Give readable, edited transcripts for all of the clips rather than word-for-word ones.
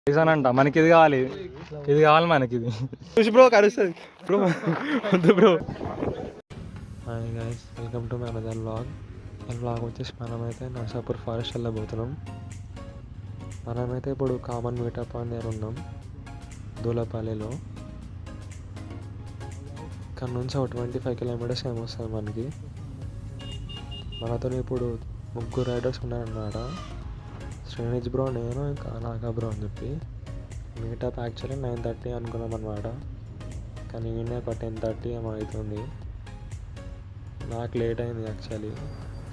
అంట మనకి ఇది కావాలి, ఇది కావాలి మనకి, ఇది చూసి బ్రో కరుస్తుంది బ్రో, వద్దు bro. Hi guys, welcome to my another vlog. ఈ వ్లాగ్ వచ్చేసి మనమైతే నర్సాపూర్ ఫారెస్ట్ వెళ్ళబోతున్నాం. మనమైతే ఇప్పుడు కామన్ మీటప్ అని దగ్గర ఉన్నాం, దూలపల్లిలో. ఇక్కడ నుంచి ఒక 25 కిలోమీటర్స్ ఏమో వస్తుంది మనకి. మనతో ఇప్పుడు 3 రైడర్స్ ఉన్నారన్నమాట. శ్రీనిజ్ బ్రో, నేను, ఇంకా నాగా బ్రో అని చెప్పి. మీటప్ యాక్చువల్లీ 9:30 అనుకున్నాం అనమాట, కానీ ఈయన ఒక 10:30 ఏమో అవుతుంది. నాకు లేట్ అయింది యాక్చువల్లీ.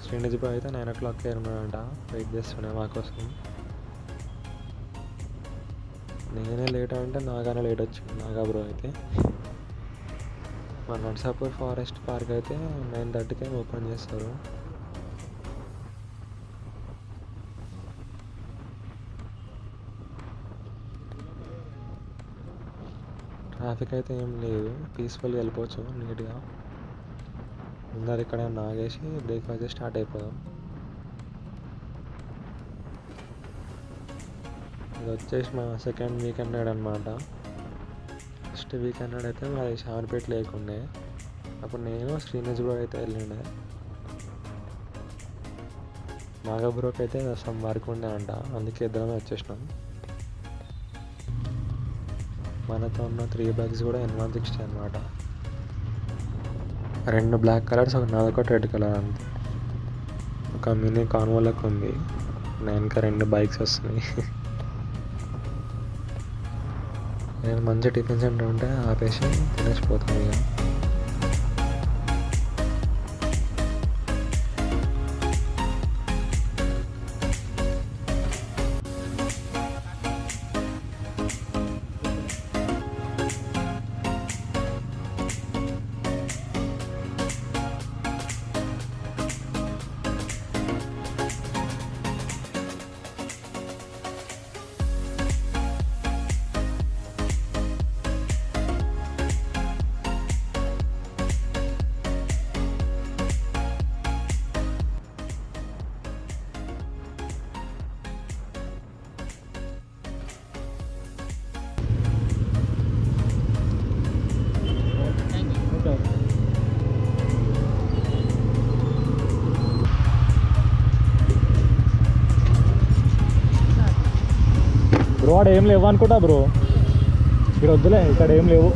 శ్రీనిజ్ బ్రో అయితే 9 o'clock ఉన్నాడంట, వెయిట్ చేస్తుండే మా కోసం. నేనే లేట్ అంటే నాగానే లేట్ వచ్చింది, నాగా బ్రో అయితే. మన నర్సాపూర్ ఫారెస్ట్ పార్క్ అయితే 9:30కి ఓపెన్ చేస్తారు. ట్రాఫిక్ అయితే ఏం లేదు, పీస్ఫుల్గా వెళ్ళిపోవచ్చు నీట్గా. ముందర ఇక్కడ నాగేసి బ్రేక్ఫాస్ట్ స్టార్ట్ అయిపోదాం. ఇది వచ్చేసి మా సెకండ్ వీకెండ్ అనమాట. ఫస్ట్ వీకెండ్ అయితే మాది షార్పేట లేకుండే, అప్పుడు నేను శ్రీనిజ్ బ్రో అయితే వెళ్ళిండే. నాగా బ్రోకి అయితే సమ్ వర్క్ ఉండే అంట, అందుకే ఇద్దరమే వచ్చేసినాం. మనతో ఉన్న 3 బైక్స్ కూడా N160 అనమాట. 2 బ్లాక్ కలర్స్, నాదొకటి రెడ్ కలర్ అంతే. ఒక మినీ కాన్వోలకు ఉంది, ఇంకా 2 బైక్స్ వస్తున్నాయి. నేను మంచి టిఫిన్ సెంటర్ ఉంటే ఆపేసి తినేసిపోతాను ఇక. బ్రో ఆడ ఏం లేవు అనుకుంటా బ్రో, ఇక్కడ వద్దులే, ఇక్కడ ఏం లేవు.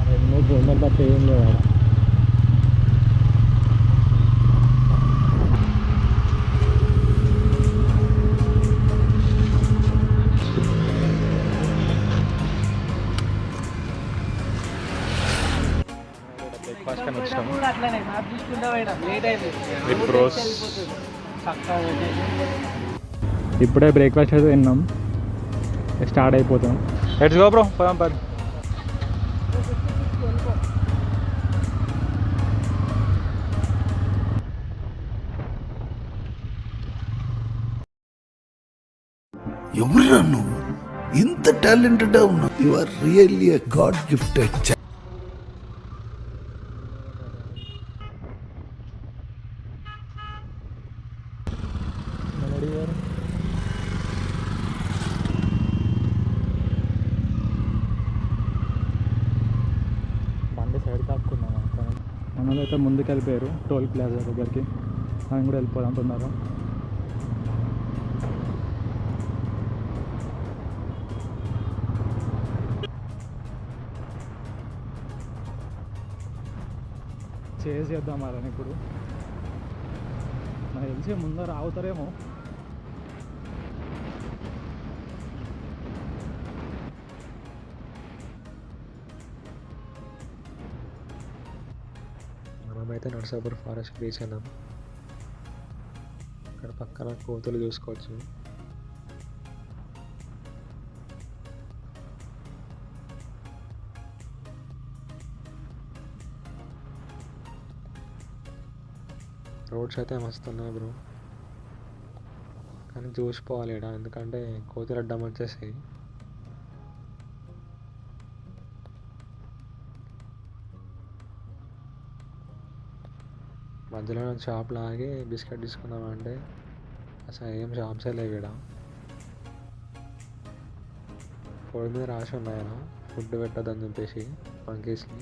రెండు గొండలు తప్ప ఏం లేవు ఆడ. ఇప్పుడే బ్రేక్ఫాస్ట్ అయితే తిన్నాం, స్టార్ట్ అయిపోతాం. లెట్స్ గో బ్రో, పోదాం పద. ఎవరురా నువ్వు? ఇంత టాలెంటెడ్ ఉన్నావు. You are really a god gifted child. బండి సైడ్ కాక్కున్నాం అనుకోని మనమైతే ముందుకు వెళ్ళిపోయారు టోల్ ప్లాజా దగ్గరికి. మనం కూడా వెళ్ళిపోదాం తొందరగా. చేద్దాం వాళ్ళని ఇప్పుడు. నాకు తెలిసి ముందర ఆగుతారేమో. మనమైతే నర్సాపూర్ ఫారెస్ట్ రీచ్ అయినాం. ఇక్కడ పక్కన కోతులు చూసుకోవచ్చు. రోడ్స్ అయితే మస్తు ఉన్నాయి బ్రో, కానీ చూసిపోవాలి ఇక్కడ, ఎందుకంటే కోతులు అడ్డం వచ్చేసాయి. మధ్యలో షాప్ లాగి బిస్కెట్ తీసుకుందామంటే అసలు ఏం షాప్సే లేవు ఇక్కడ. బోర్డు మీద రాసి ఉన్నాయన ఫుడ్ పెట్టొద్దని చెప్పేసి మంకీస్కి.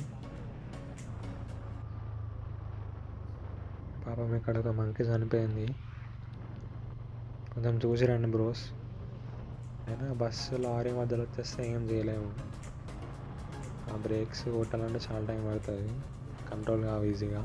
పాపం ఇక్కడ ఒక మంకీ చనిపోయింది. కొంచెం చూసి రండి బ్రోస్. అయినా బస్సు లారీ మధ్యలో వచ్చేస్తే ఏం చేయలేము. ఆ బ్రేక్స్ కొట్టాలంటే చాలా టైం పడుతుంది, కంట్రోల్ కావు ఈజీగా.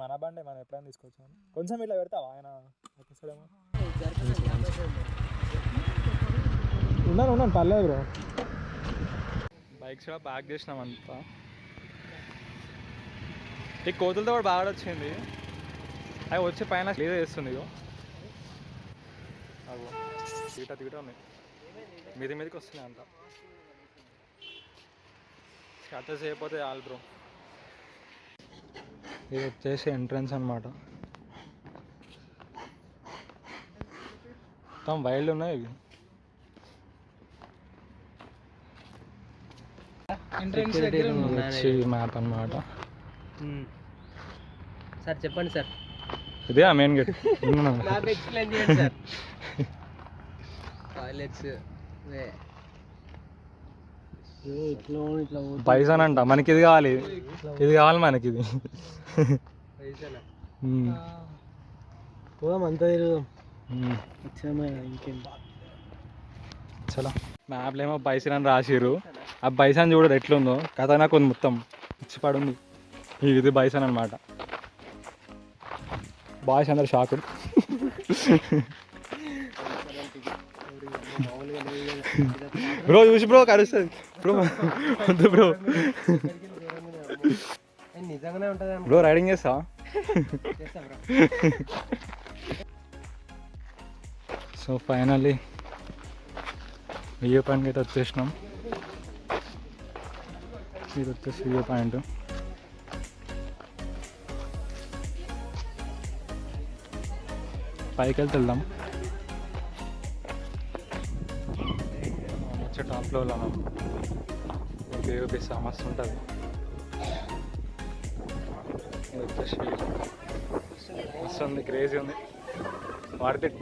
మన బండి మనం ఎప్పుడైనా తీసుకొచ్చాము. కొంచెం ఇట్లా పెడతావా, ఆయన వచ్చేసాడేమో. ఉన్నాను పర్లేదు బ్రో. బైక్స్ కూడా ప్యాక్ చేసినాం అంతా. ఈ కోతులతో కూడా బాగా వచ్చింది. అవి వచ్చి పైన క్లియర్ చేస్తుంది. ఇగో తీట ఉన్నాయి, మీదికి వస్తున్నాయి అంతా. స్టార్టర్స్ అయిపోతే చాలు బ్రో. ఇది వచ్చేసి ఎంట్రన్స్ అన్నమాట. మొత్తం వైల్డ్ ఉన్నాయి ఇవి. వచ్చి మ్యాప్ అన్నమాట. సార్ చెప్పండి సార్. ఇదే ఆ మెయిన్ గేట్. ఎక్స్ప్లెయిన్ చేయండి సార్. టాయిలెట్స్ పైసన్ అంట మనకి. ఇది కావాలి, ఇది కావాలి మనకి. ఇది అంతా చలో. మ్యాప్లో ఏమో బైసన్ అని రాసిర్రు. ఆ బైసన్ చూడదు ఎట్లుందో కథ. నాకు మొత్తం ఇచ్చిపడుంది. ఇది బైసన్ అనమాట. బాయ్స్ అందరు షాక్. బ్రో చూసి బ్రో కరుస్తుంది బ్రో. వద్దు బ్రో. నిజంగానే ఉంటుంది బ్రో. రైడింగ్ చేస్తా. సో ఫైనల్లీ వ్యూ పాయింట్కి అయితే వచ్చేసినాం. ఇది వచ్చేసి వ్యూ పాయింట్. పైకి వెళ్తాం. వచ్చే టాప్లో వ్యూ మస్తు ఉంటుంది. ఇది వచ్చేసి మస్తు ఉంది, క్రేజీ ఉంది. Worth it.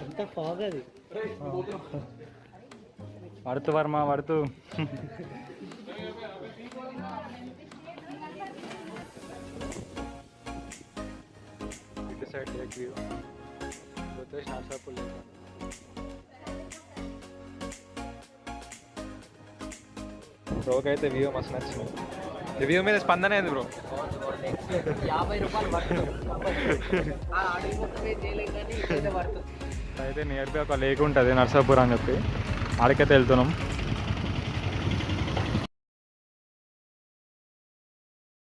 ఎంత ఫాగ్ అది. Worth Varma worth. ఇటు సైడ్ లేక్ వ్యూ. వచ్చేసి నర్సాపూర్ లేక్. బ్రోకి అయితే వ్యూ మస్తు నచ్చింది. వ్యూ మీద స్పందన అయింది బ్రో. 50 రూపాయలు అయితే నియర్ బై ఒక లేక్ ఉంటుంది నర్సాపూర్ అని చెప్పి, ఆడికైతే వెళ్తున్నాం.